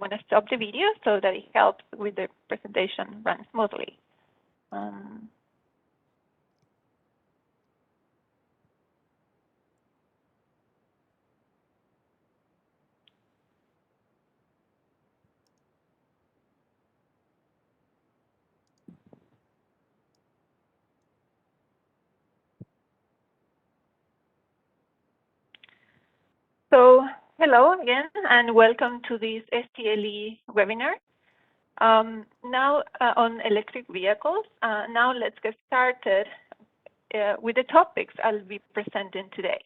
going to stop the video so that it helps with the presentation run smoothly. So hello again, and welcome to this STLE webinar. Now on electric vehicles. Now let's get started with the topics I'll be presenting today.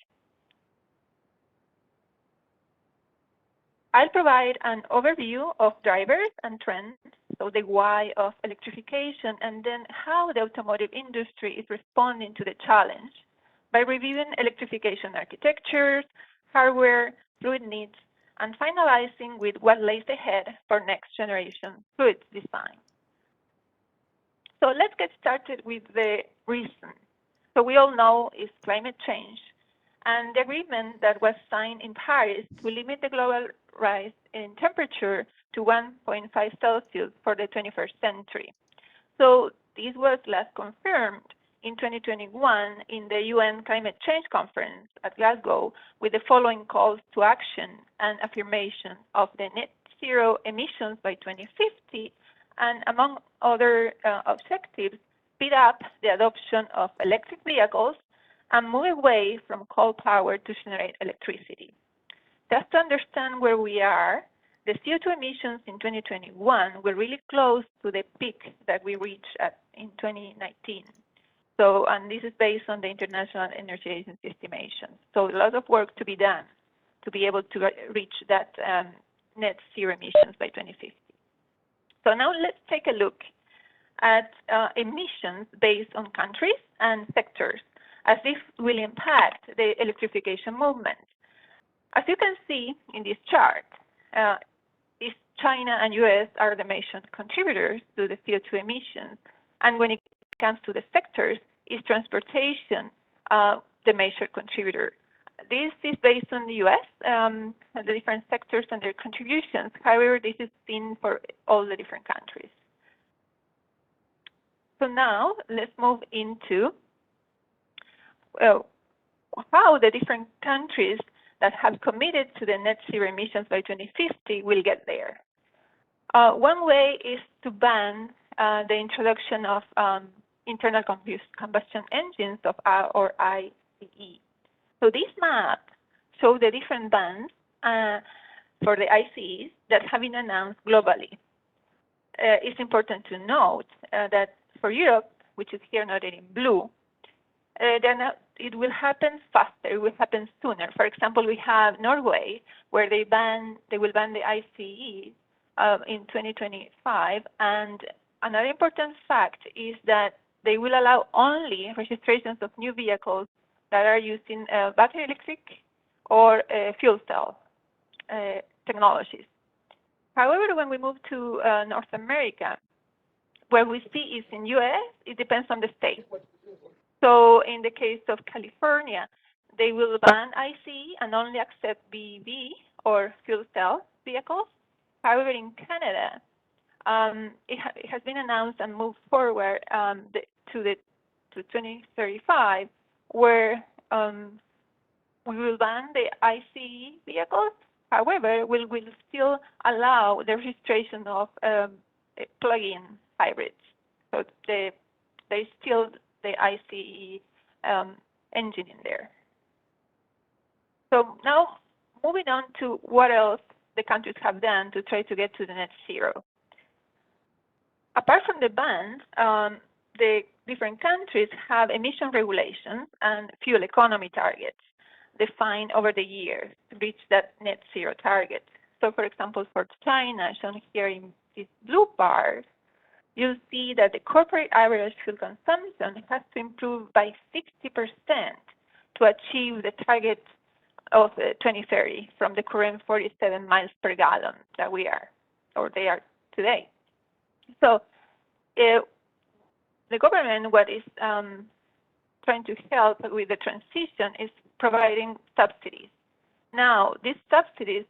I'll provide an overview of drivers and trends, so the why of electrification, and then how the automotive industry is responding to the challenge by reviewing electrification architectures, hardware, fluid needs, and finalizing with what lays ahead for next generation fluid design. So let's get started with the reason. So we all know is climate change, and the agreement that was signed in Paris to limit the global rise in temperature to 1.5 Celsius for the 21st century. So this was last confirmed in 2021 in the UN Climate Change Conference at Glasgow with the following calls to action and affirmation of the net zero emissions by 2050, and among other objectives, speed up the adoption of electric vehicles and move away from coal power to generate electricity. Just to understand where we are, the CO2 emissions in 2021 were really close to the peak that we reached in 2019. So, and this is based on the International Energy Agency estimation. So a lot of work to be done to be able to reach that net zero emissions by 2050. So now let's take a look at emissions based on countries and sectors, as this will impact the electrification movement. As you can see in this chart, China and US are the major contributors to the CO2 emissions. And when it comes to the sectors, is transportation the major contributor. This is based on the US, and the different sectors and their contributions. However, this is seen for all the different countries. So now let's move into how the different countries that have committed to the net zero emissions by 2050 will get there. One way is to ban the introduction of internal combustion engines or ICE. So this map shows the different bans for the ICEs that have been announced globally. It's important to note that for Europe, which is here noted in blue, it will happen faster, it will happen sooner. For example, we have Norway, where they will ban the ICE in 2025. And another important fact is that they will allow only registrations of new vehicles that are using battery electric or fuel cell technologies. However, when we move to North America, where we see is in US, it depends on the state. So in the case of California, they will ban ICE and only accept BEV or fuel cell vehicles. However, in Canada, it has been announced and moved forward to 2035, where we will ban the ICE vehicles. However, we will still allow the registration of plug-in hybrids. So there's still the ICE engine in there. So now moving on to what else the countries have done to try to get to the net zero. Apart from the bans, the different countries have emission regulations and fuel economy targets defined over the years to reach that net zero target. So for example, for China, shown here in this blue bar, you'll see that the corporate average fuel consumption has to improve by 60% to achieve the target of 2030 from the current 47 miles per gallon that we are, or they are today. So the government, what is trying to help with the transition is providing subsidies. Now, these subsidies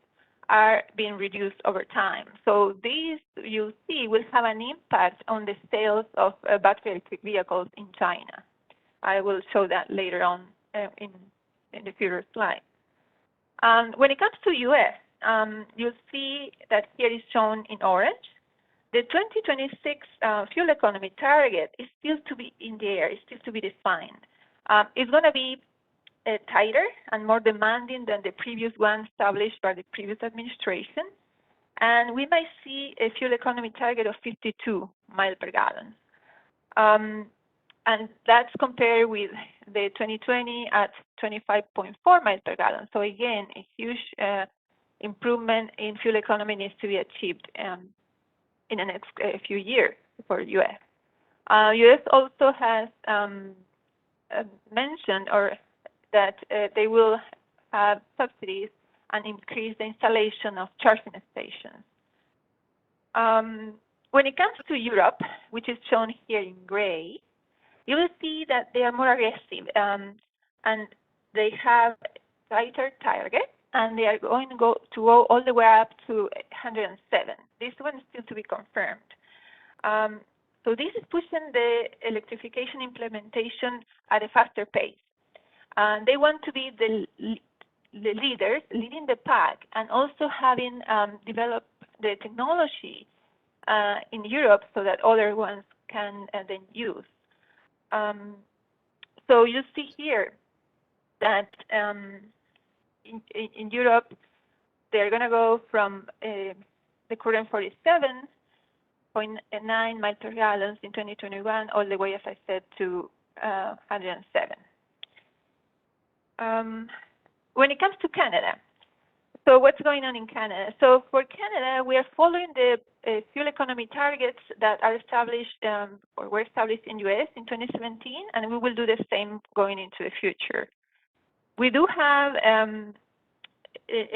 are being reduced over time. So these, you'll see, will have an impact on the sales of battery electric vehicles in China. I will show that later on in the future slide. When it comes to US, you'll see that here is shown in orange. The 2026 fuel economy target is still to be in the air, it's still to be defined. It's going to be tighter and more demanding than the previous one established by the previous administration. And we might see a fuel economy target of 52 miles per gallon. And that's compared with the 2020 at 25.4 miles per gallon. So again, a huge improvement in fuel economy needs to be achieved in the next few years for US. US also has mentioned that they will have subsidies and increase the installation of charging stations. When it comes to Europe, which is shown here in gray, you will see that they are more aggressive and they have tighter targets, and they are going to go all the way up to 107. This one is still to be confirmed. So this is pushing the electrification implementation at a faster pace. They want to be the leaders, leading the pack, and also having developed the technology in Europe so that other ones can then use. So you see here that in Europe, they're going to go from the current 47.9 miles per gallon in 2021 all the way, as I said, to 107. When it comes to Canada, so what's going on in Canada? So for Canada, we are following the fuel economy targets that are established or were established in US in 2017, and we will do the same going into the future. We do have a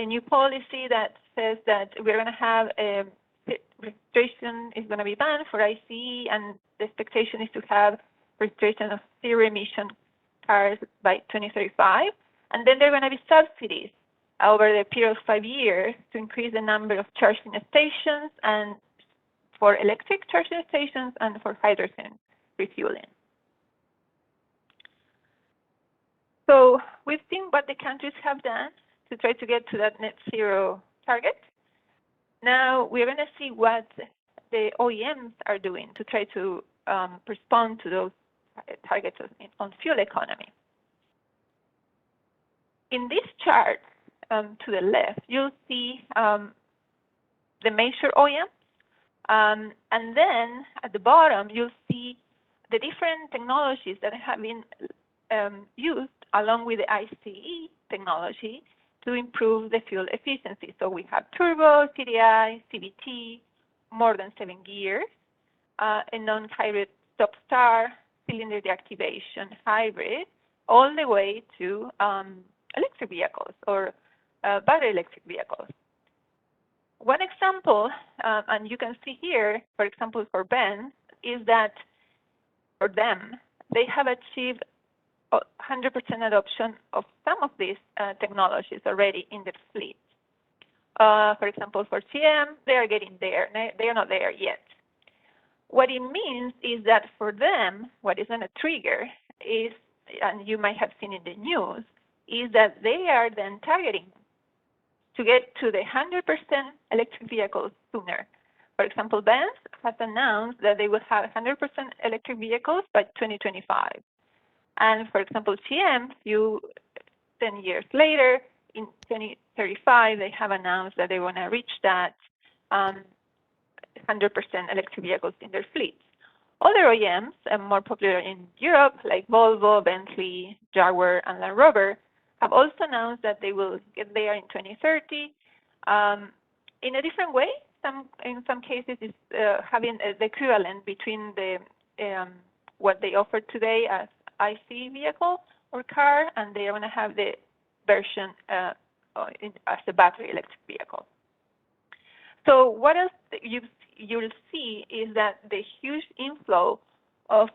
new policy that says that we're going to have registration is going to be banned for ICE, and the expectation is to have registration of zero-emission cars by 2035. And then there are going to be subsidies over the period of 5 years to increase the number of charging stations and for electric charging stations and for hydrogen refueling. So we've seen what the countries have done to try to get to that net zero target. Now we're going to see what the OEMs are doing to try to respond to those targets on fuel economy. In this chart to the left, you'll see the major OEMs, and then at the bottom you'll see the different technologies that have been used along with the ICE technology to improve the fuel efficiency. So we have turbo, CDI, CVT, more than 7 gears, a non-hybrid stop-start, cylinder deactivation, hybrid, all the way to electric vehicles or battery electric vehicles. One example, and you can see here, for example, for Benz, is that for them, they have achieved 100% adoption of some of these technologies already in their fleet. For example, for GM, they are getting there. They are not there yet. What it means is that for them, what is going to trigger is, and you might have seen in the news, is that they are then targeting to get to the 100% electric vehicles sooner. For example, Benz has announced that they will have 100% electric vehicles by 2025. And for example, GM, 10 years later, in 2035, they have announced that they want to reach that 100% electric vehicles in their fleets. Other OEMs, more popular in Europe, like Volvo, Bentley, Jaguar, and Land Rover, have also announced that they will get there in 2030 in a different way. In some cases, it's having the equivalent between the what they offer today as IC vehicle or car, and they want to have the version as a battery electric vehicle. So what else you'll see is that the huge inflow of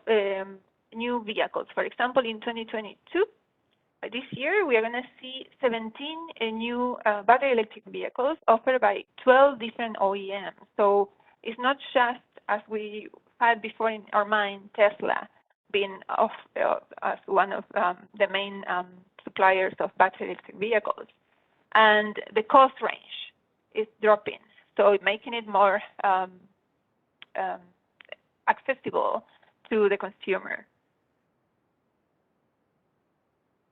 new vehicles. For example, in 2022, this year, we are going to see 17 new battery electric vehicles offered by 12 different OEMs. So it's not just, as we had before in our mind, Tesla being as one of the main suppliers of battery electric vehicles. And the cost range is dropping, so making it more accessible to the consumer.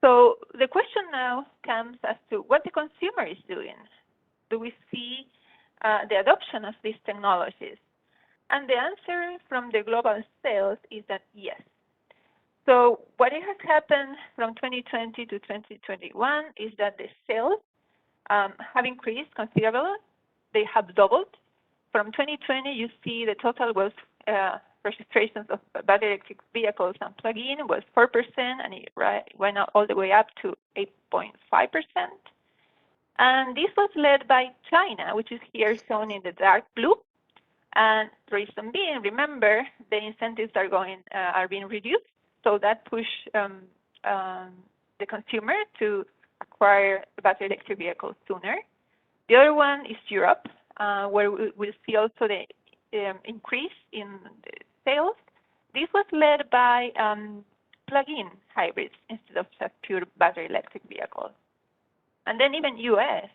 So the question now comes as to what the consumer is doing. Do we see the adoption of these technologies? And the answer from the global sales is that yes. So what has happened from 2020 to 2021 is that the sales have increased considerably. They have doubled. From 2020, you see the total was registrations of battery electric vehicles and plug-in was 4%, and it went all the way up to 8.5%. And this was led by China, which is here shown in the dark blue. And the reason being, remember, the incentives are being reduced, so that pushed the consumer to acquire battery electric vehicles sooner. The other one is Europe, where we see also the increase in the sales. This was led by plug-in hybrids instead of just pure battery electric vehicles. And then even US,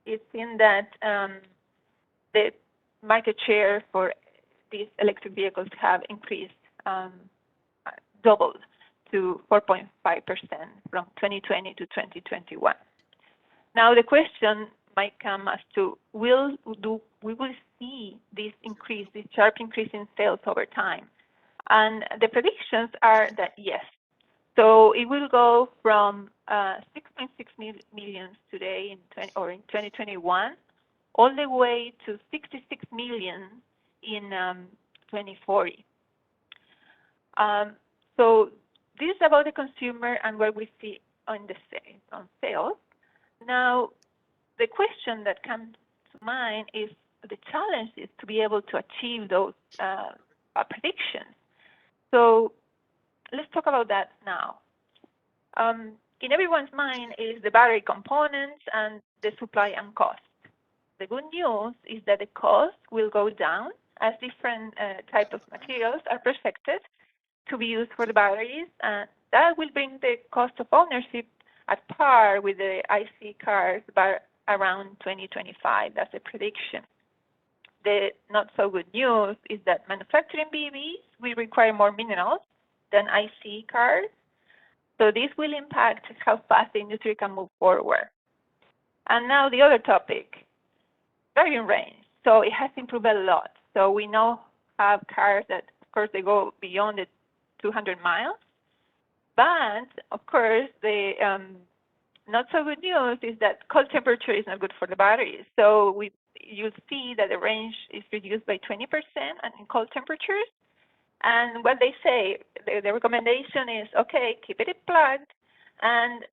it's in that the market share for these electric vehicles have increased, doubled to 4.5% from 2020 to 2021. Now the question might come as to we will see this increase, this sharp increase in sales over time? And the predictions are that yes. So it will go from 6.6 million today in 2021, all the way to 66 million in 2040. So this is about the consumer and what we see on sales. Now, the question that comes to mind is the challenge is to be able to achieve those predictions. So let's talk about that now. In everyone's mind is the battery components and the supply and cost. The good news is that the cost will go down as different types of materials are perfected to be used for the batteries, and that will bring the cost of ownership at par with the IC cars by around 2025. That's a prediction. The not so good news is that manufacturing BEVs will require more minerals than IC cars. So this will impact how fast the industry can move forward. And now the other topic, driving range. So it has improved a lot. So we now have cars that, of course, they go beyond the 200 miles. But, of course, the not so good news is that cold temperature is not good for the batteries. So you see that the range is reduced by 20% in cold temperatures. And what they say, the recommendation is, okay, keep it plugged, and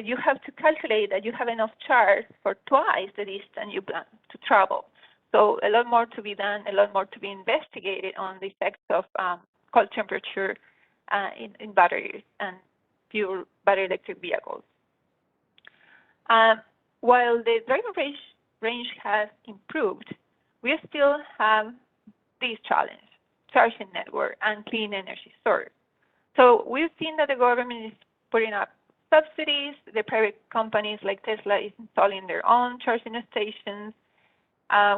you have to calculate that you have enough charge for twice the distance you plan to travel. So a lot more to be done, a lot more to be investigated on the effects of cold temperature in batteries and pure battery electric vehicles. While the driving range has improved, we still have this challenge: charging network and clean energy source. So we've seen that the government is putting up subsidies. The private companies like Tesla is installing their own charging stations.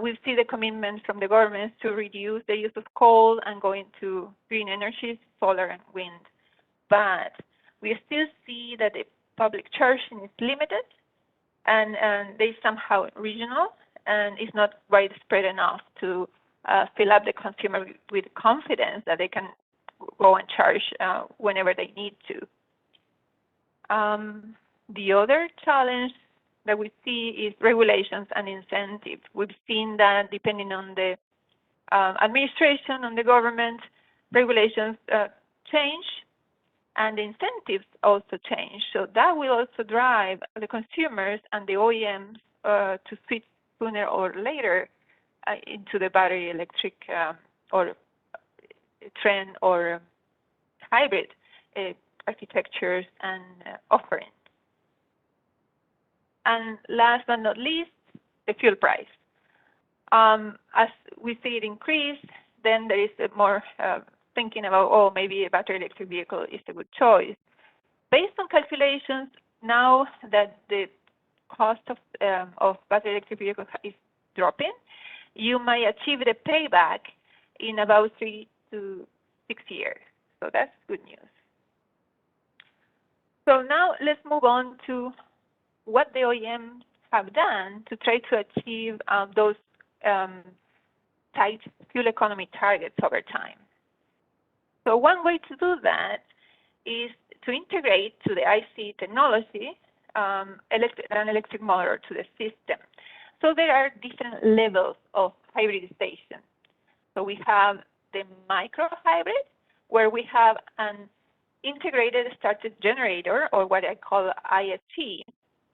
We see the commitment from the government to reduce the use of coal and go into green energies, solar and wind. But we still see that the public charging is limited, and they somehow regional, and it's not widespread enough to fill up the consumer with confidence that they can go and charge whenever they need to. The other challenge that we see is regulations and incentives. We've seen that depending on the administration, on the government, regulations change and the incentives also change. So that will also drive the consumers and the OEMs to switch sooner or later into the battery electric or trend or hybrid architectures and offerings. And last but not least, the fuel price. As we see it increase, then there is more thinking about, oh, maybe a battery electric vehicle is a good choice. Based on calculations, now that the cost of battery electric vehicles is dropping, you might achieve the payback in about 3 to 6 years. So that's good news. So now let's move on to what the OEMs have done to try to achieve those tight fuel economy targets over time. So one way to do that is to integrate to the IC technology an electric motor to the system. So there are different levels of hybridization. So we have the micro hybrid, where we have an integrated starter generator, or what I call ISG.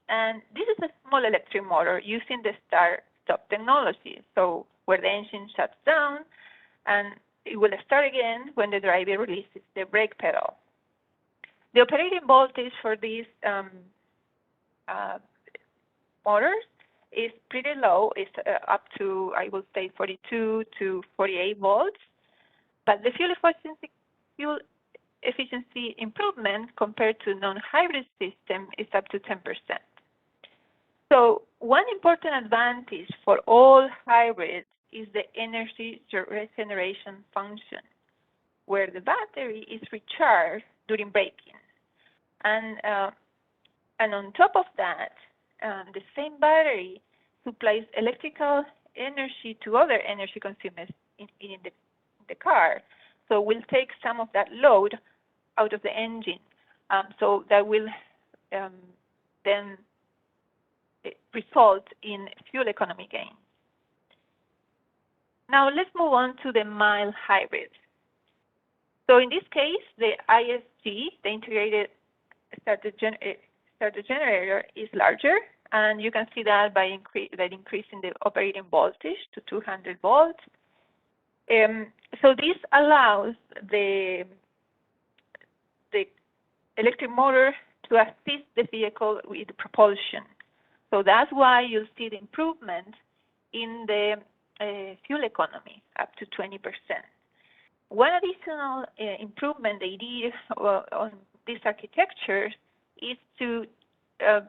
And this is a small electric motor using the start-stop technology. So where the engine shuts down, and it will start again when the driver releases the brake pedal. The operating voltage for these motors is pretty low. It's up to, I will say, 42 to 48 volts. But the fuel efficiency improvement compared to non-hybrid system is up to 10%. So one important advantage for all hybrids is the energy regeneration function, where the battery is recharged during braking. And on top of that, the same battery supplies electrical energy to other energy consumers in the car. So we'll take some of that load out of the engine. So that will then result in fuel economy gain. Now let's move on to the mild hybrid. So in this case, the ISG, the integrated starter generator, is larger, and you can see that by increasing the operating voltage to 200 volts. So this allows the electric motor to assist the vehicle with propulsion. So that's why you'll see the improvement in the fuel economy up to 20%. One additional improvement they did on this architecture is to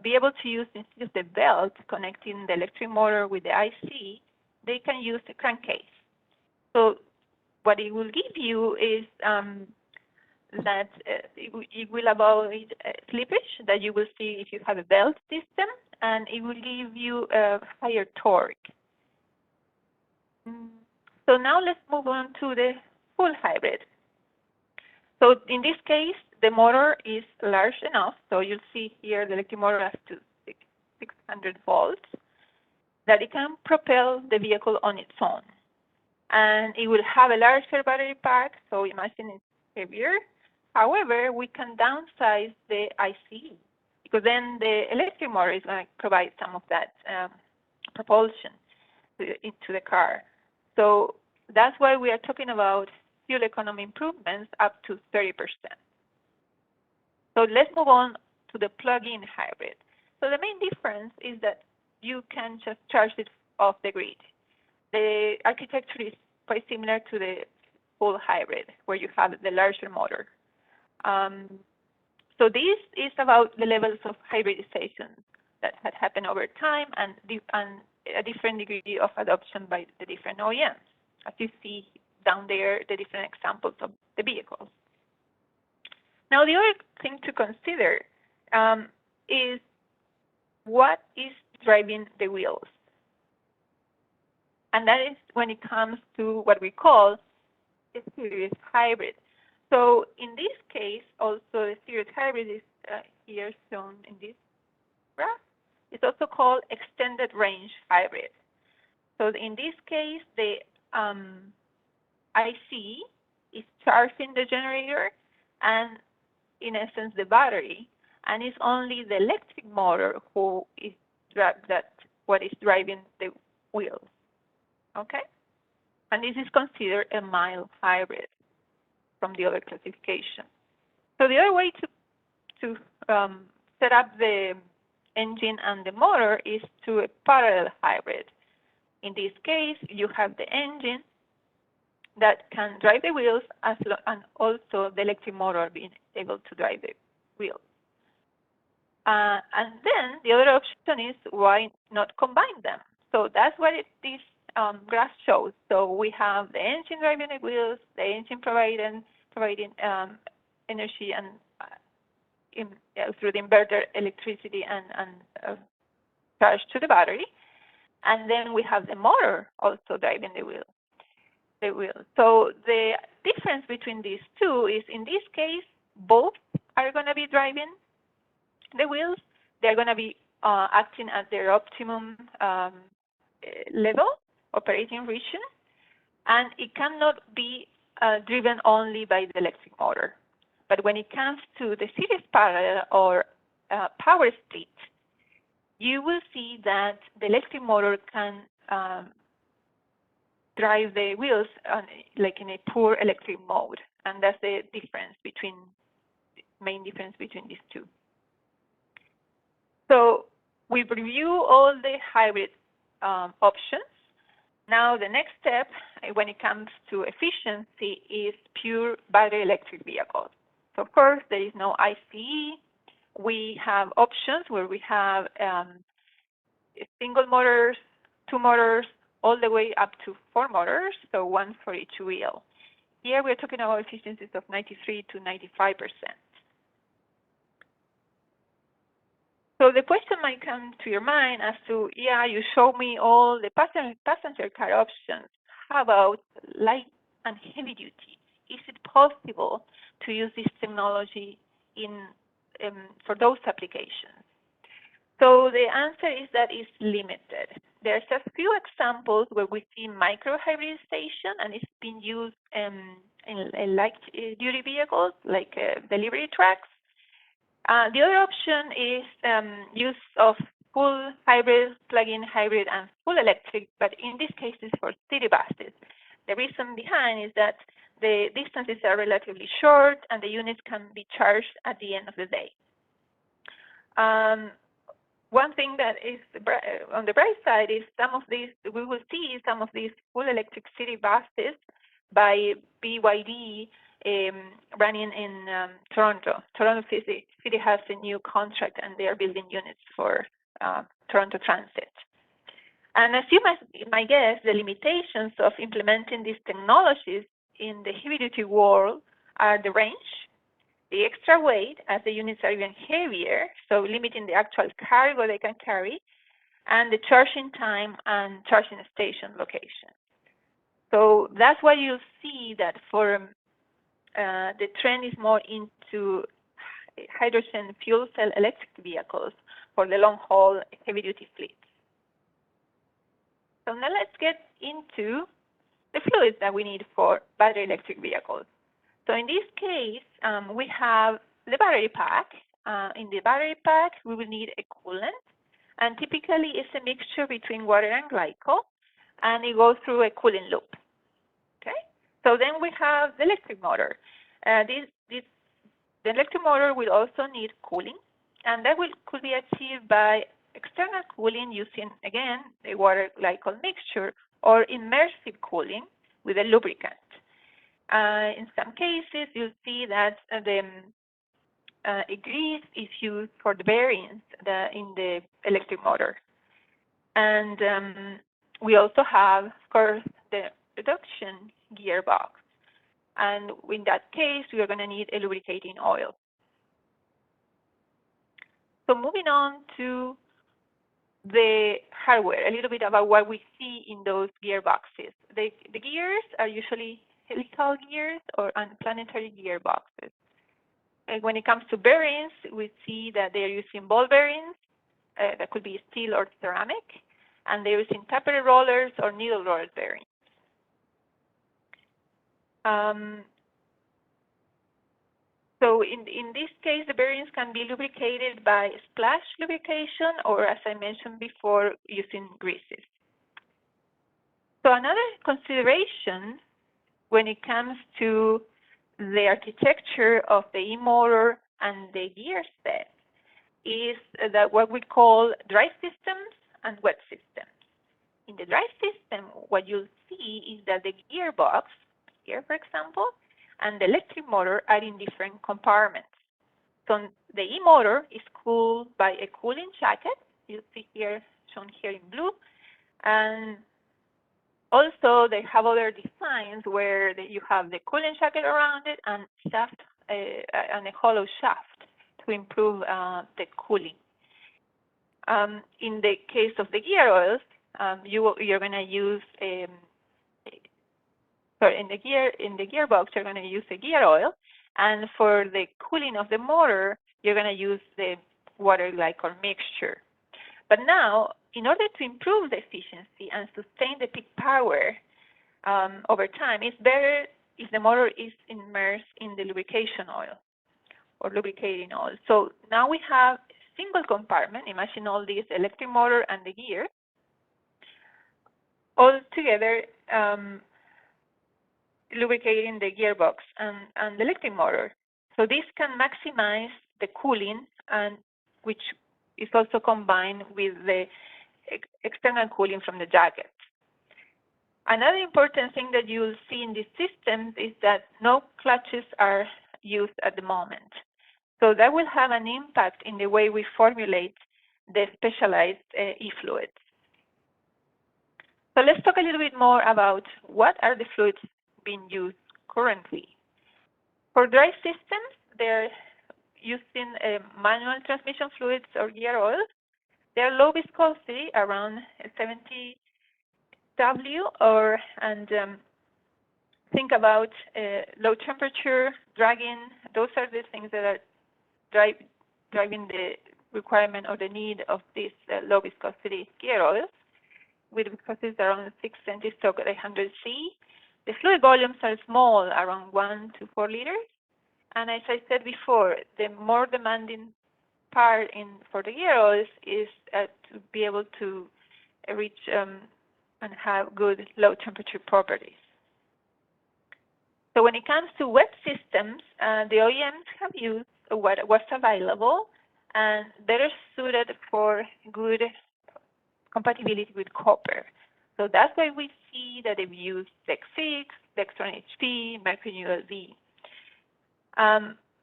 be able to use, instead of the belt connecting the electric motor with the IC, they can use a crankcase. So what it will give you is that it will avoid slippage that you will see if you have a belt system, and it will give you a higher torque. So now let's move on to the full hybrid. So in this case, the motor is large enough. So you'll see here the electric motor has to 600 volts, that it can propel the vehicle on its own. And it will have a larger battery pack, so imagine it's heavier. However, we can downsize the ICE, because then the electric motor is going to provide some of that propulsion into the car. So that's why we are talking about fuel economy improvements up to 30%. So let's move on to the plug-in hybrid. So the main difference is that you can just charge it off the grid. The architecture is quite similar to the full hybrid, where you have the larger motor. So this is about the levels of hybridization that had happened over time, and a different degree of adoption by the different OEMs. As you see down there, the different examples of the vehicles. Now, the other thing to consider is what is driving the wheels. And that is when it comes to what we call a series hybrid. So in this case, also the series hybrid is here shown in this graph. It's also called extended range hybrid. So in this case, the IC is charging the generator and, in essence, the battery, and it's only the electric motor who is what is driving the wheels. Okay, and this is considered a mild hybrid from the other classification. So the other way to set up the engine and the motor is through a parallel hybrid. In this case, you have the engine that can drive the wheels and also the electric motor being able to drive the wheels. And then the other option is, why not combine them? So that's what this graph shows. So we have the engine driving the wheels, the engine providing energy and through the inverter electricity and charge to the battery, and then we have the motor also driving the wheel. So the difference between these two is, in this case, both are going to be driving the wheels. They're going to be acting at their optimum level, operating region, and it cannot be driven only by the electric motor. But when it comes to the series parallel or power split, you will see that the electric motor can drive the wheels like in a poor electric mode, and that's the main difference between these two. So we've reviewed all the hybrid options. Now the next step when it comes to efficiency is pure battery electric vehicles. So of course there is no ICE. We have options where we have single motors, 2 motors, all the way up to 4 motors, so 1 for each wheel. Here we're talking about efficiencies of 93 to 95%. So the question might come to your mind as to, yeah, you showed me all the passenger car options. How about light and heavy duty? Is it possible to use this technology for those applications? So the answer is that it's limited. There's a few examples where we see micro-hybridization, and it's been used in light-duty vehicles like delivery trucks. The other option is use of full hybrid, plug-in hybrid, and full electric, but in this case it's for city buses. The reason behind is that the distances are relatively short and the units can be charged at the end of the day. One thing that is on the bright side is we will see some of these full electric city buses by BYD running in Toronto. Toronto City has a new contract and they are building units for Toronto Transit. And as you might guess, the limitations of implementing these technologies in the heavy-duty world are the range, the extra weight, as the units are even heavier, so limiting the actual cargo they can carry, and the charging time and charging station location. So that's why you see that for the trend is more into hydrogen fuel cell electric vehicles for the long-haul heavy-duty fleets. So now let's get into the fluids that we need for battery electric vehicles. So in this case, we have the battery pack. In the battery pack, we will need a coolant, and typically it's a mixture between water and glycol, and it goes through a cooling loop. Okay. So then we have the electric motor. The electric motor will also need cooling, and that could be achieved by external cooling using, again, the water glycol mixture, or immersive cooling with a lubricant. In some cases, you'll see that a grease is used for the bearings in the electric motor. And we also have, of course, the reduction gearbox. And in that case, we are going to need a lubricating oil. So moving on to the hardware, a little bit about what we see in those gearboxes. The gears are usually helical gears or unplanetary gearboxes. And when it comes to bearings, we see that they're using ball bearings, that could be steel or ceramic, and they're using tapered rollers or needle roller bearings. So in this case, the bearings can be lubricated by splash lubrication or, as I mentioned before, using greases. So another consideration when it comes to the architecture of the e-motor and the gear set is that what we call dry systems and wet systems. In the dry system, what you'll see is that the gearbox, here for example, and the electric motor are in different compartments. So the E-motor is cooled by a cooling jacket, you see here, shown here in blue, and also they have other designs where you have the cooling jacket around it and shaft and a hollow shaft to improve the cooling. In the case of the gear oils, you're going to use in the gearbox you're going to use a gear oil, and for the cooling of the motor you're going to use the water glycol mixture. But now, in order to improve the efficiency and sustain the peak power over time, it's better if the motor is immersed in the lubrication oil or lubricating oil. So now we have a single compartment. Imagine all this electric motor and the gear all together lubricating the gearbox and the electric motor. So this can maximize the cooling, and which is also combined with the external cooling from the jacket. Another important thing that you'll see in this system is that no clutches are used at the moment. So that will have an impact in the way we formulate the specialized e-fluids. So let's talk a little bit more about what are the fluids being used currently. For dry systems, they're using manual transmission fluids or gear oil. They're low viscosity, around 70 W, and think about low temperature, dragging. Those are the things that are driving the requirement or the need of these low viscosity gear oils, with viscosities around 6 centistroke at 100 C. The fluid volumes are small, around 1 to 4 liters. And as I said before, the more demanding part for the gear oils is to be able to reach and have good low temperature properties. So when it comes to wet systems, the OEMs have used what's available, and they're suited for good compatibility with copper. So that's why we see that they've used Dex6, Dextron HP, Mercury ULV.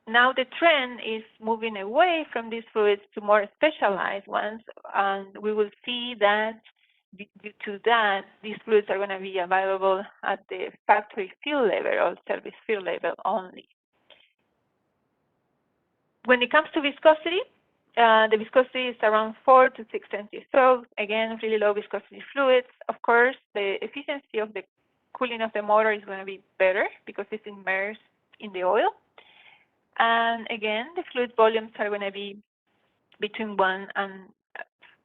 Now the trend is moving away from these fluids to more specialized ones, and we will see that due to that, these fluids are going to be available at the factory field level or service field level only. When it comes to viscosity, the viscosity is around 4 to 6 centimeters. So again, really low viscosity fluids. Of course, the efficiency of the cooling of the motor is going to be better because it's immersed in the oil. And again, the fluid volumes are going to be between 1 and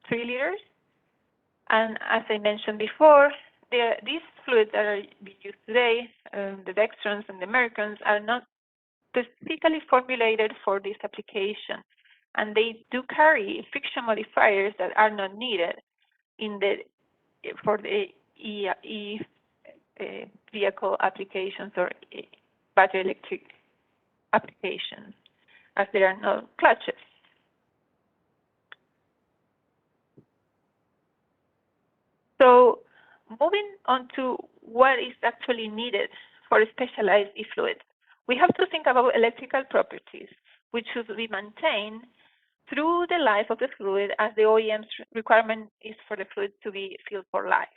3 liters. And as I mentioned before, these fluids that are being used today, the Dextrons and the Americans, are not specifically formulated for this application. And they do carry friction modifiers that are not needed for the vehicle applications or battery electric applications, as there are no clutches. So moving on to what is actually needed for specialized e-fluids, we have to think about electrical properties, which should be maintained through the life of the fluid, as the OEM's requirement is for the fluid to be filled for life.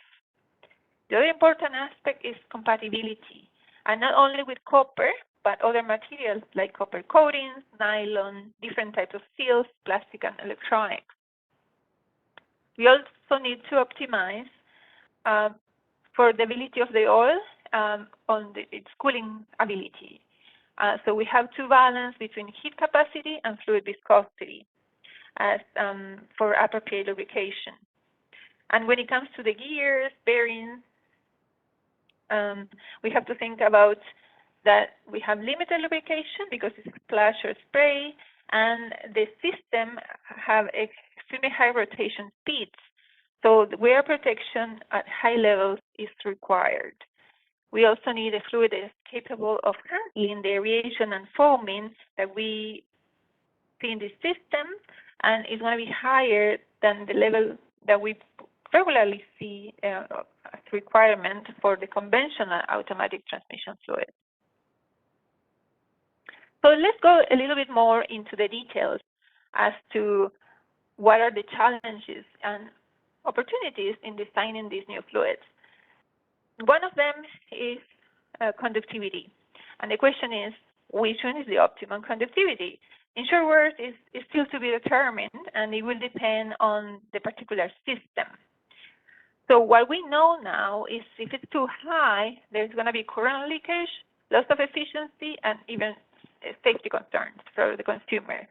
The other important aspect is compatibility, and not only with copper, but other materials like copper coatings, nylon, different types of seals, plastic, and electronics. We also need to optimize for the ability of the oil on its cooling ability. So we have to balance between heat capacity and fluid viscosity as for appropriate lubrication. And when it comes to the gears, bearings, we have to think about that we have limited lubrication because it's splash or spray, and the system have extremely high rotation speeds. So the wear protection at high levels is required. We also need a fluid that is capable of handling the aeration and foaming that we see in the system, and it's going to be higher than the level that we regularly see as requirement for the conventional automatic transmission fluid. So let's go a little bit more into the details as to what are the challenges and opportunities in designing these new fluids. One of them is conductivity. And the question is, which one is the optimum conductivity? In short words, it's still to be determined, and it will depend on the particular system. So what we know now is if it's too high, there's going to be current leakage, loss of efficiency, and even safety concerns for the consumer.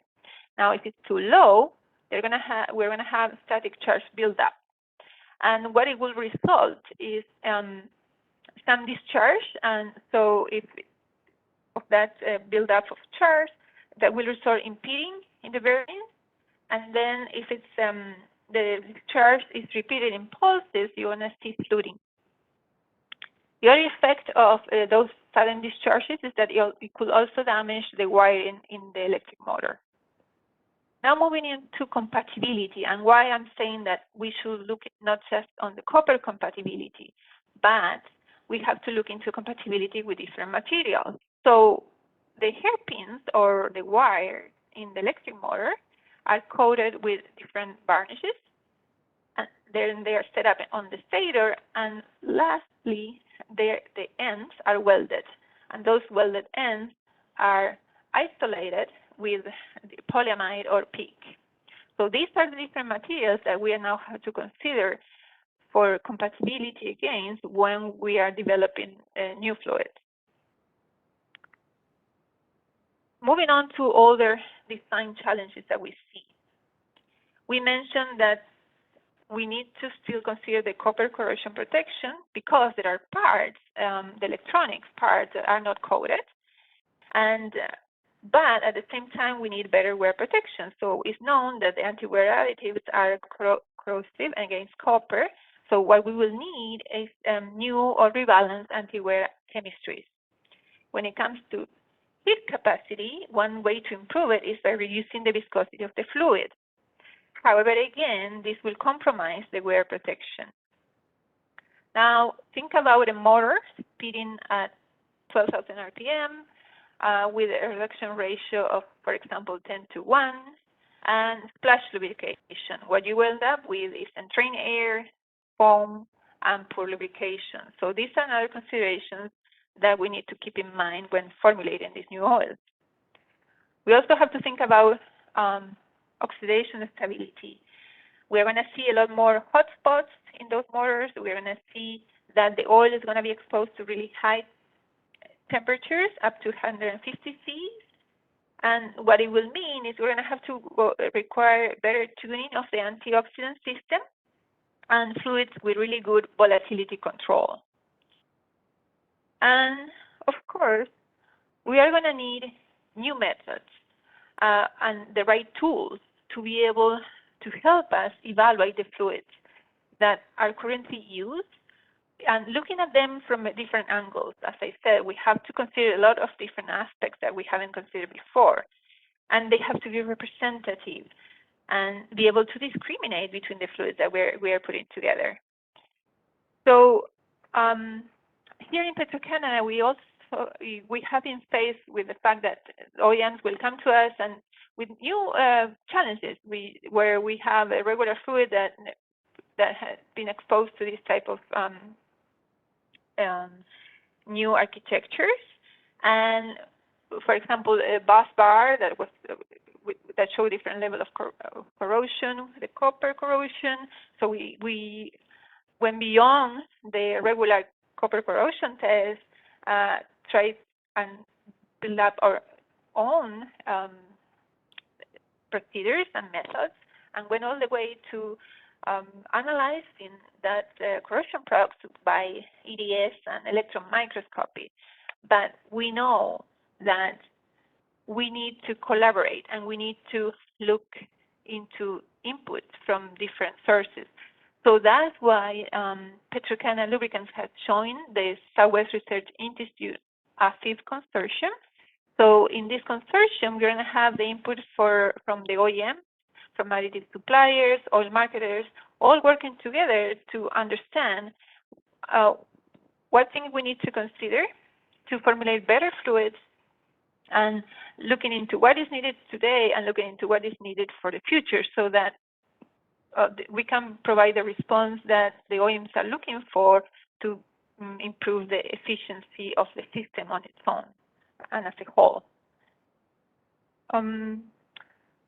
Now, if it's too low, we're going to have static charge buildup. And what it will result is some discharge, and so if of that buildup of charge, that will result in pitting in the bearing. And then if it's the charge is repeated in pulses, you're going to see fluting. The other effect of those sudden discharges is that it could also damage the wiring in the electric motor. Now moving into compatibility, and why I'm saying that we should look not just on the copper compatibility, but we have to look into compatibility with different materials. So the hairpins or the wire in the electric motor are coated with different varnishes, and then they are set up on the stator, and lastly, the ends are welded, and those welded ends are isolated with the polyamide or PEEK. So these are the different materials that we now have to consider for compatibility against when we are developing new fluids. Moving on to other design challenges that we see. We mentioned that we need to still consider the copper corrosion protection because there are parts, the electronics parts, that are not coated. But at the same time, we need better wear protection. So it's known that the anti-wear additives are corrosive against copper. So what we will need is new or rebalanced anti-wear chemistries. When it comes to heat capacity, one way to improve it is by reducing the viscosity of the fluid. However, again, this will compromise the wear protection. Now, think about a motor speeding at 12,000 RPM with a reduction ratio of, for example, 10:1, and splash lubrication. What you end up with is entrained air, foam, and poor lubrication. So these are other considerations that we need to keep in mind when formulating these new oils. We also have to think about oxidation stability. We're going to see a lot more hot spots in those motors. We're going to see that the oil is going to be exposed to really high temperatures, up to 150 Cs. And what it will mean is we're going to have to require better tuning of the antioxidant system and fluids with really good volatility control. And of course, we are going to need new methods and the right tools to be able to help us evaluate the fluids that are currently used, and looking at them from different angles. As I said, we have to consider a lot of different aspects that we haven't considered before, and they have to be representative and be able to discriminate between the fluids that we are putting together. So here in Petro Canada, we have been faced with the fact that OEMs will come to us and with new challenges, where we have a regular fluid that has been exposed to this type of new architectures, and for example, a bus bar that showed different level of corrosion, the copper corrosion. So we went beyond the regular copper corrosion test, tried and build up our own procedures and methods, and went all the way to analyzing that corrosion products by EDS and electron microscopy. But we know that we need to collaborate and we need to look into inputs from different sources. So that's why Petro Canada Lubricants has joined the Southwest Research Institute AFIB consortium. So in this consortium, we're going to have the input from the OEM, from additive suppliers, oil marketers, all working together to understand what things we need to consider to formulate better fluids, and looking into what is needed today and looking into what is needed for the future, so that we can provide the response that the OEMs are looking for to improve the efficiency of the system on its own and as a whole.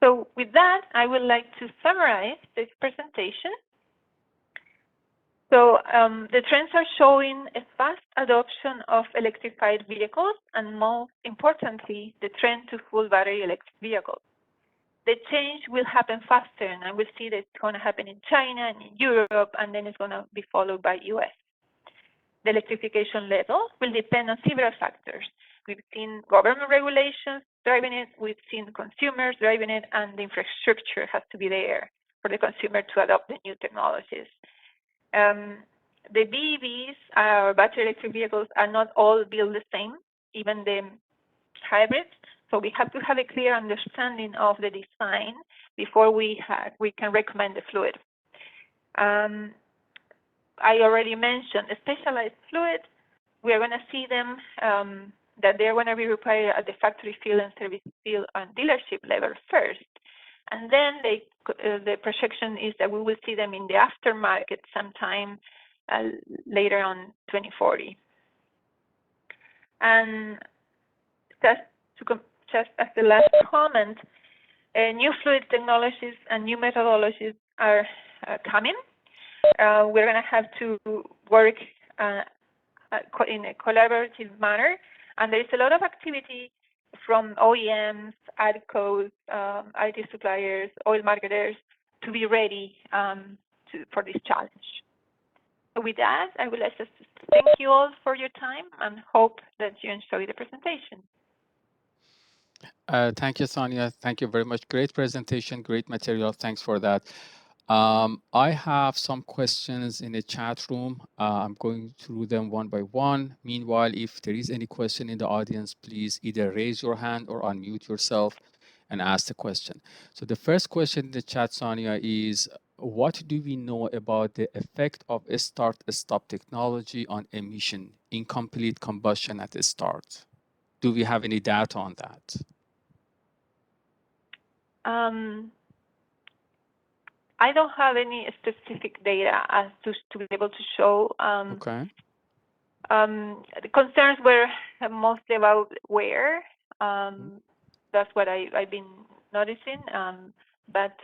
So with that, I would like to summarize this presentation. So the trends are showing a fast adoption of electrified vehicles, and most importantly, the trend to full battery electric vehicles. The change will happen faster, and we'll see that it's going to happen in China and in Europe, and then it's going to be followed by US. The electrification level will depend on several factors. We've seen government regulations driving it, we've seen consumers driving it, and the infrastructure has to be there for the consumer to adopt the new technologies. The BEVs, or battery electric vehicles, are not all built the same, even the hybrids. So we have to have a clear understanding of the design before we can recommend the fluid. I already mentioned specialized fluids. We are going to see them, that they're going to be required at the factory field and service field and dealership level first. And then the projection is that we will see them in the aftermarket sometime later on 2040. And just as the last comment, new fluid technologies and new methodologies are coming. We're going to have to work in a collaborative manner, and there is a lot of activity from OEMs, ADCOs, IT suppliers, oil marketers to be ready for this challenge. With that, I would like to thank you all for your time and hope that you enjoy the presentation. Thank you, Sonia. Thank you very much. Great presentation, great material. Thanks for that. I have some questions in the chat room. I'm going through them one by one. Meanwhile, if there is any question in the audience, please either raise your hand or unmute yourself and ask the question. So the first question in the chat, Sonia, is what do we know about the effect of a start-stop technology on emission, incomplete combustion at the start? Do we have any data on that? I don't have any specific data as to be able to show. Okay. The concerns were mostly about wear. That's what I've been noticing. But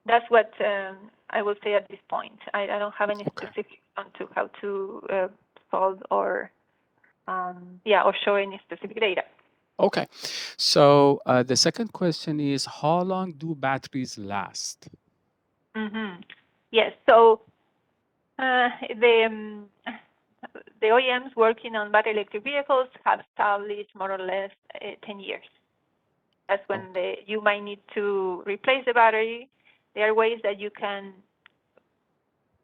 that's what I will say at this point. I don't have any specifics on how to solve or show any specific data. Okay, so the second question is, how long do batteries last? Yes, so the OEMs working on battery electric vehicles have established more or less 10 years. That's when you might need to replace the battery. There are ways that you can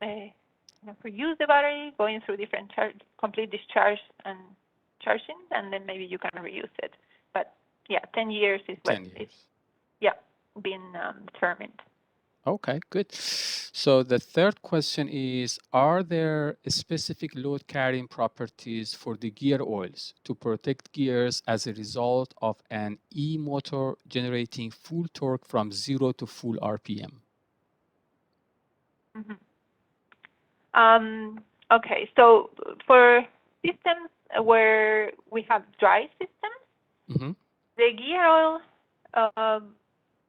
reuse the battery, going through different complete discharge and charging, and then maybe you can reuse it. But yeah, 10 years is what it's been determined. Okay, good. So the third question is, are there specific load carrying properties for the gear oils to protect gears as a result of an e-motor generating full torque from 0 to full RPM? Okay, so for systems where we have dry systems, the gear oil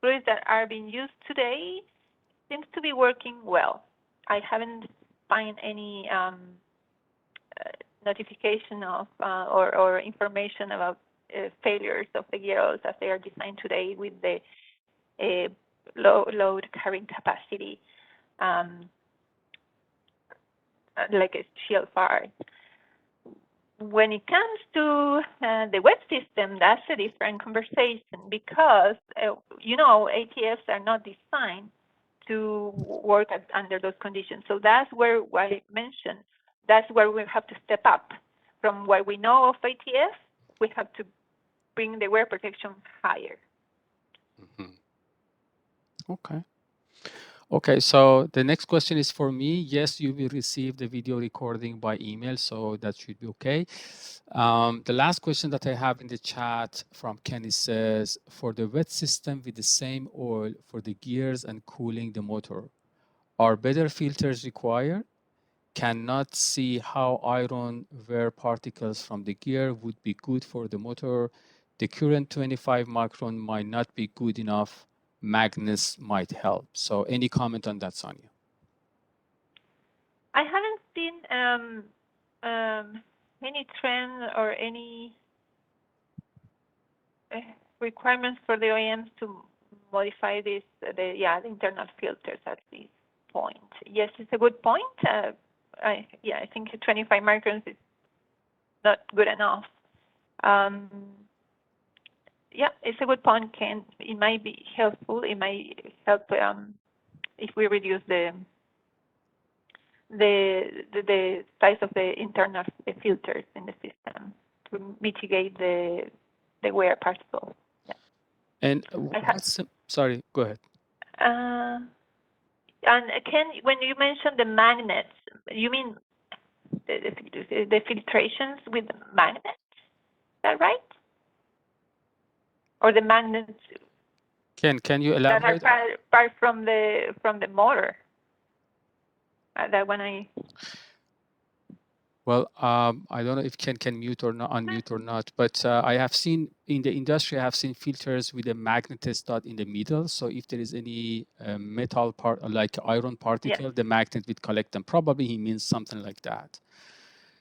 fluids that are being used today seems to be working well. I haven't found any notification of or information about failures of the gear oils as they are designed today with the low load carrying capacity, like a GL5. When it comes to the web system, that's a different conversation because, ATFs are not designed to work under those conditions. So that's where I mentioned, that's where we have to step up. From what we know of ATF, we have to bring the wear protection higher. Okay. Okay, so the next question is for me. Yes, you will receive the video recording by email, so that should be okay. The last question that I have in the chat from Kenny says, for the wet system with the same oil for the gears and cooling the motor, are better filters required? Cannot see how iron wear particles from the gear would be good for the motor. The current 25 micron might not be good enough. Magnets might help. So any comment on that, Sonia? I haven't seen any trend or any requirements for the OEMs to modify the internal filters at this point. Yes, it's a good point. I think 25 microns is not good enough. It's a good point, Ken. It might be helpful. It might help if we reduce the size of the internal filters in the system to mitigate the wear particles. Yeah. And sorry, go ahead. And Ken, when you mentioned the magnets, you mean the filtrations with magnets? Is that right? Or the magnets? Ken, can you elaborate? That are part from the motor. That when I. Well, I don't know if Ken can mute or not, unmute or not, but I have seen in the industry, I have seen filters with a magnet stud in the middle. So if there is any metal part, like iron particle, the magnet would collect them. Probably he means something like that.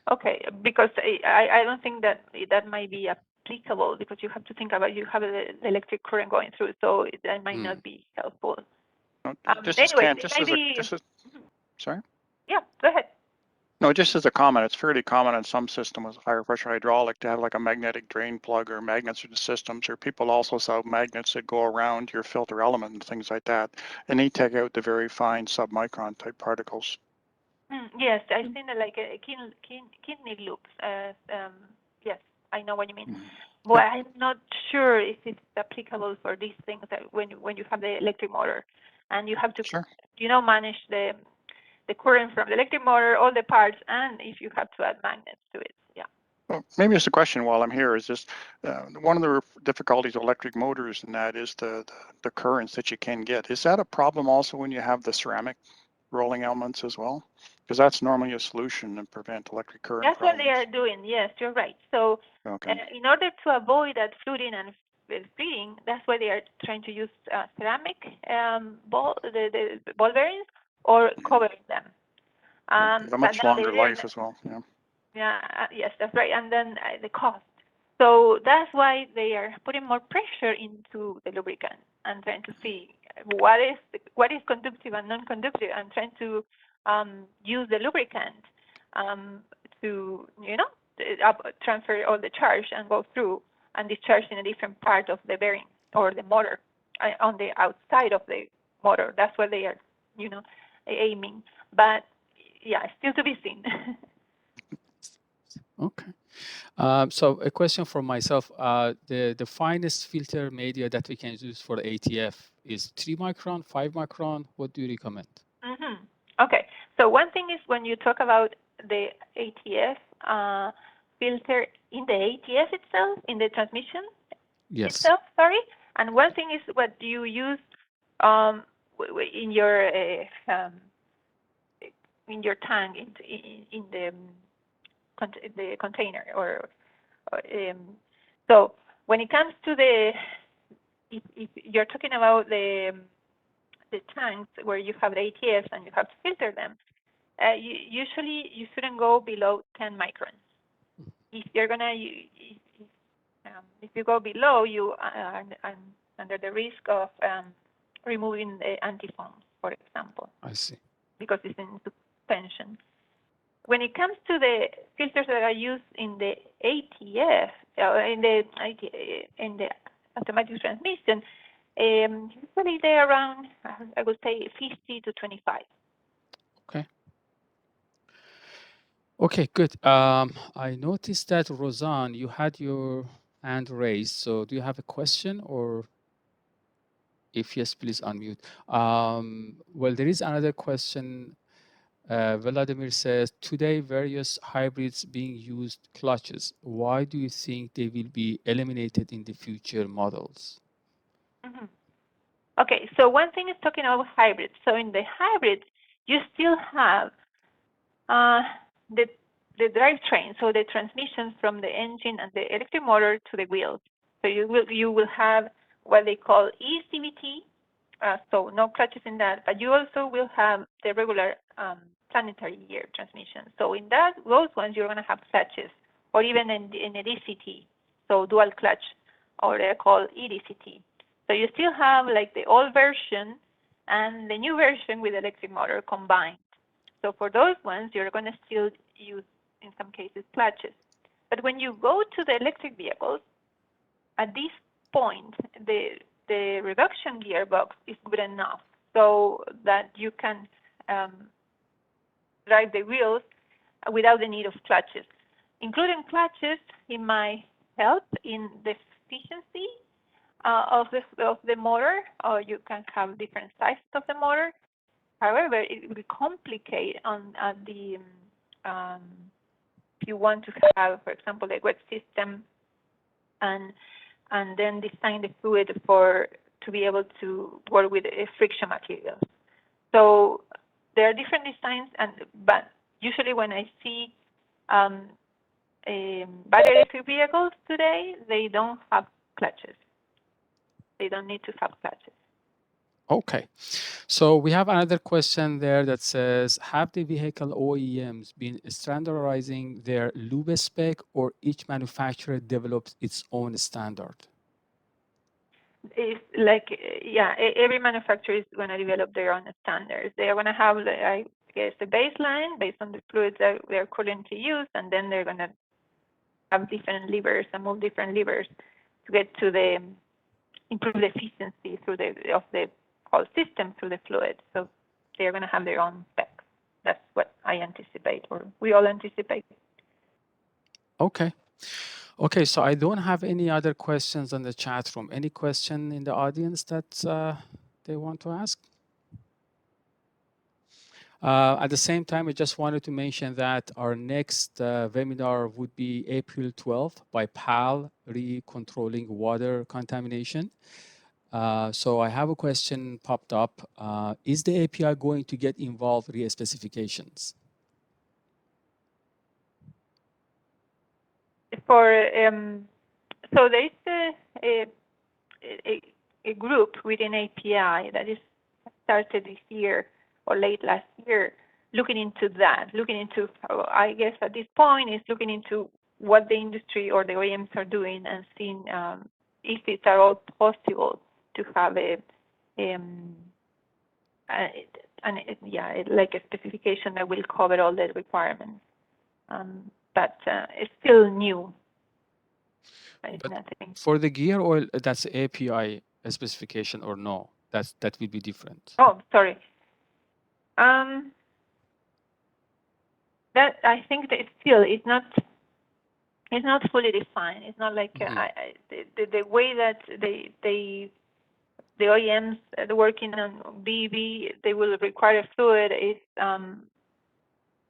Okay, because I don't think that might be applicable, because you have to think about, you have the electric current going through, so that might not be helpful. Sorry? Yeah, go ahead. No, just as a comment, it's fairly common in some systems with higher pressure hydraulic to have like a magnetic drain plug or magnets in the systems, or people also sell magnets that go around your filter element and things like that, and they take out the very fine submicron type particles. Yes, I've seen like a kidney loops. Yes, I know what you mean. Well, I'm not sure if it's applicable for these things that when you have the electric motor, and you have to manage the current from the electric motor, all the parts, and if you have to add magnets to it. Yeah. Well, maybe it's a question while I'm here is just one of the difficulties of electric motors, and that is the currents that you can get. Is that a problem also when you have the ceramic rolling elements as well? Because that's normally a solution to prevent electric current That's problems. what they are doing. Yes, you're right. So in order to avoid that flooding and freeing, that's why they are trying to use ceramic ball bearings or covering them. A much longer life as well. Yes, that's right. And then the cost. So that's why they are putting more pressure into the lubricant and trying to see what is conductive and non-conductive, and trying to use the lubricant to transfer all the charge and go through and discharge in a different part of the bearing or the motor on the outside of the motor. That's what they are aiming. But yeah, still to be seen. Okay. So a question for myself, the finest filter media that we can use for ATF is 3 micron, 5 micron. What do you recommend? Okay. So one thing is when you talk about the ATF filter in the ATF itself, in the transmission itself, sorry. And one thing is what you use in your tank, in the container, or so when it comes to if you're talking about the tanks where you have the ATFs and you have to filter them, usually you shouldn't go below 10 microns. If you're gonna, if you go below, you are under the risk of removing the antifoams, for example. I see. Because it's in suspension. When it comes to the filters that are used in the ATF, in the automatic transmission, usually they're around, I would say, 50 to 25. Okay. Okay, good. I noticed that, Roseanne, you had your hand raised. So do you have a question or? If yes, please unmute. Well, there is another question. Vladimir says, today various hybrids being used clutches. Why do you think they will be eliminated in the future models? Mm-hmm. Okay, so one thing is talking about hybrids. So in the hybrids, you still have the drivetrain, so the transmission from the engine and the electric motor to the wheels. So you will have what they call eCVT, so no clutches in that, but you also will have the regular planetary gear transmission. So in those ones, you're going to have clutches, or even in a DCT, so dual clutch, or they're called EDCT. So you still have like the old version and the new version with electric motor combined. So for those ones, you're going to still use, in some cases, clutches. But when you go to the electric vehicles, at this point, the reduction gearbox is good enough so that you can drive the wheels without the need of clutches. Including clutches, it might help in the efficiency of the motor, or you can have different sizes of the motor. However, it will complicate on the if you want to have, for example, a wet system, and then design the fluid to be able to work with friction materials. So there are different designs, but usually when I see battery electric vehicles today, they don't have clutches. They don't need to have clutches. Okay, so we have another question there that says, have the vehicle OEMs been standardizing their lube spec, or each manufacturer develops its own standard? It's like, yeah, every manufacturer is going to develop their own standards. They're going to have, I guess, a baseline based on the fluids that they're currently used, and then they're going to have different levers and move different levers to get to improve the efficiency of the whole system through the fluid. So they're going to have their own specs. That's what I anticipate, or we all anticipate. Okay. Okay, so I don't have any other questions on the chat room. Any question in the audience that they want to ask? At the same time, I just wanted to mention that our next webinar would be April 12th by PAL, Controlling Water Contamination. So I have a question popped up. Is the API going to get involved specifications? So there is a group within API that is started this year or late last year, looking into that, I guess at this point, is looking into what the industry or the OEMs are doing and seeing if it's at all possible to have like a specification that will cover all the requirements. But it's still new. But for the gear oil, that's API specification or no? That will be different. Oh, sorry. That I think that it's not fully defined. It's not like the way that the OEMs working on BEV, they will require a fluid is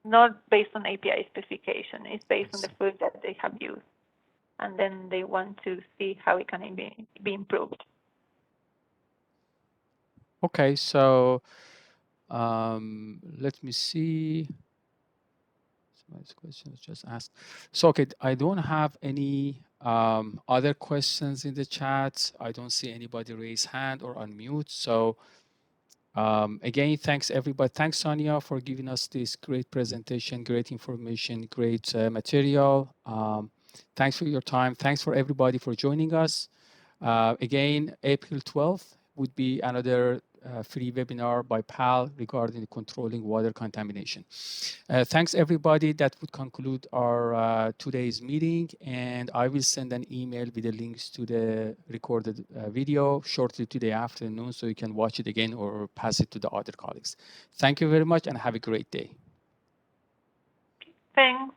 not based on API specification. It's based on the fluid that they have used, and then they want to see how it can be improved. Okay, so let me see. This question was just asked. So, okay, I don't have any other questions in the chat. I don't see anybody raise hand or unmute. So, again, thanks everybody. Thanks, Sonia, for giving us this great presentation, great information, great material. Thanks for your time. Thanks for everybody for joining us. Again, April 12th would be another free webinar by PAL regarding controlling water contamination. Thanks, everybody. That would conclude our today's meeting, and I will send an email with the links to the recorded video shortly today afternoon, so you can watch it again or pass it to the other colleagues. Thank you very much, and have a great day. Thanks.